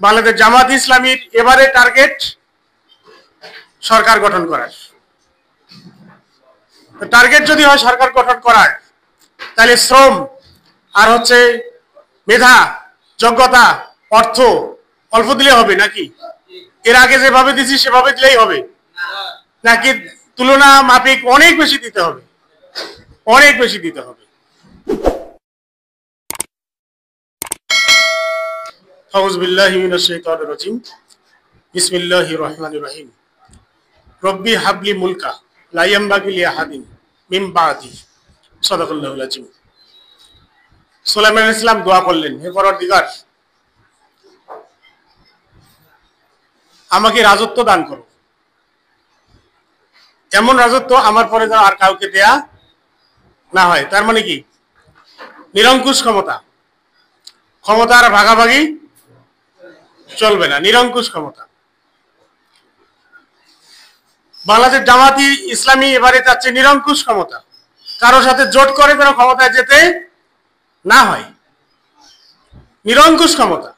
বাংলাদেশ জামাত ইসলামীর এবারে টার্গেট সরকার গঠন করার। টার্গেট যদি হয় সরকার গঠন করার, তাহলে শ্রম আর হচ্ছে মেধা, যোগ্যতা, অর্থ অল্প দিলে হবে নাকি? এর আগে যেভাবে দিছি সেভাবে দিলেই হবে নাকি তুলনা মাফিক অনেক বেশি দিতে হবে? অনেক বেশি দিতে হবে। আউযু বিল্লাহি মিনাশ শাইতানির রাজিম। বিসমিল্লাহির রহমানির রহিম। রব্বি হাবলি মুলকা লা ইয়ামবাগি লি আহাদিন মিন বাদি। সাদাকাল্লাহুল আযীম। সুলাইমান আলাইহিস সালাম দোয়া করলেন, হে পরওয়ারদিগার, আমাকে রাজত্ব দান করো, এমন রাজত্ব আমার পরে যেন আর কাউকে দেয়া না হয়। তার মানে কি? নিরঙ্কুশ ক্ষমতা, ক্ষমতা আর ভাগাভাগি চলবে না, নিরঙ্কুশ ক্ষমতা। বাংলাদেশ জামাতি ইসলামী এবারে চাচ্ছে নিরঙ্কুশ ক্ষমতা, কারো সাথে জোট করে যেন ক্ষমতায় যেতে না হয়, নিরঙ্কুশ ক্ষমতা।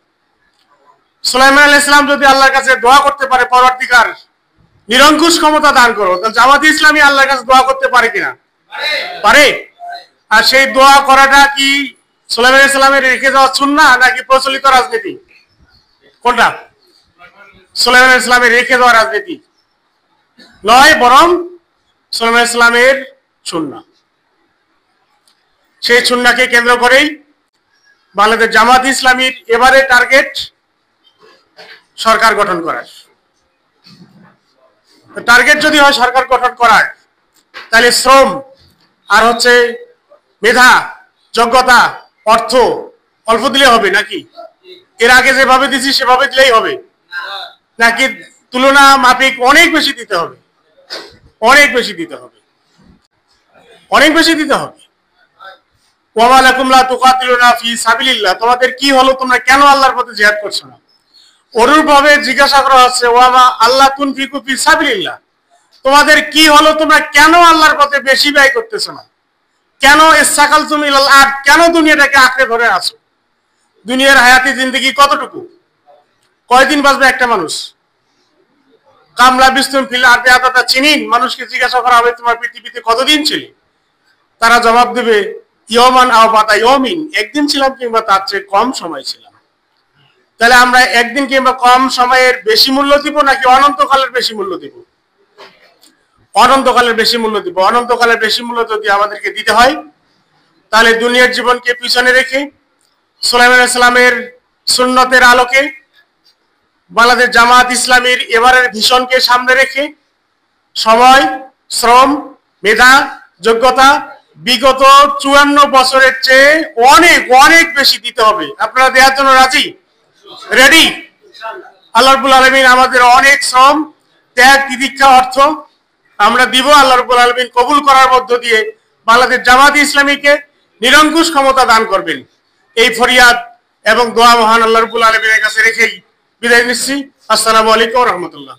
সুলাইমান আলাইহিস সালাম যদি আল্লাহর কাছে দোয়া করতে পারে, পরওয়ারদিগার নিরঙ্কুশ ক্ষমতা দান করো, তাহলে জামাতি ইসলামী আল্লাহর কাছে দোয়া করতে পারে কিনা? পারে। আর সেই দোয়া করাটা কি সুলাইমান আলাইহিস সালামের রেখে যাওয়া সুন্নাহ নাকি প্রচলিত রাজনীতি? কোনটা? সুলাইমান আলাইহিস সালামের রেখে যাওয়া রাজনীতি নয়, বরং সুলাইমান আলাইহিস সালামের সুন্নাহ। সেই সুন্নাহকে কেন্দ্র করেই বাংলাদেশ জামাত ইসলামীর এবারে টার্গেট সরকার গঠন করার। টার্গেট যদি হয় সরকার গঠন করার, তাহলে শ্রম আর হচ্ছে মেধা, যোগ্যতা, অর্থ অল্প দিলে হবে নাকি? এর আগে যেভাবে দিছি সেভাবে দিলেই হবে নাকি তুলনা মাফিক অনেক বেশি দিতে হবে? অনেক বেশি দিতে হবে, অনেক বেশি দিতে হবে। ওয়া লাকুম লা তুকাতিলুনা ফি সাবিলিল্লাহ, তোমাদের কি হলো, তোমরা কেন আল্লাহর পথে জিহাদ করছো না? অনুরূপভাবে জিজ্ঞাসা করা হচ্ছে, ওয়া মা আল্লাহ তুনফিকু ফি সাবিলিল্লাহ, তোমাদের কি হলো, তোমরা কেন আল্লাহর পথে বেশি ব্যয় করতেছো না? কেন ইসসাকালতুম ইলাল আরদ, কেন দুনিয়াটাকে আঁকড়ে ধরে আছো? দুনিয়ার হায়াতি জিন্দেগি কতটুকু? কয়দিন বাঁচবে একটা মানুষ? কামলা বিস্তুম ফিল আরদি আদাতা চিনিন, মানুষকে জিজ্ঞাসা করা হবে তোমার পৃথিবীতে কতদিন ছিলে? তারা জবাব দেবে ইয়মান আও বাদা ইয়মিন, একদিন ছিলাম কিংবা তার চেয়ে কম সময় ছিলাম। তাহলে আমরা একদিন কিংবা কম সময়ের বেশি মূল্য দিব নাকি অনন্তকালের বেশি মূল্য দিব? অনন্তকালের বেশি মূল্য দিব। অনন্তকালের বেশি মূল্য যদি আমাদেরকে দিতে হয়, তাহলে দুনিয়ার জীবনকে পিছনে রেখে সুলাইমান আলাইহিস সালামের সুন্নতের আলোকে বাংলাদেশ জামাত ইসলামীর এবারের ভিশনকে সামনে রেখে সময়, শ্রম, মেধা, যোগ্যতা বিগত 54 বছরের চেয়ে অনেক অনেক বেশি দিতে হবে। আপনারা দেওয়ার জন্য রাজি? রেডি? আল্লাহ রাব্বুল আলামিন আমাদের অনেক শ্রম, ত্যাগ, তিতিক্ষা, অর্থ আমরা দিব। আল্লাহ রাব্বুল আলামিন কবুল করার মধ্য দিয়ে বাংলাদেশ জামাত ইসলামীকে নিরঙ্কুশ ক্ষমতা দান করবেন, এই ফরিয়াদ এবং দোয়া মহান আল্লাহ রাব্বুল আলামিনের কাছে রেখেই বিদায় নিচ্ছি। আসসালামু আলাইকুম ওয়া রাহমাতুল্লাহ।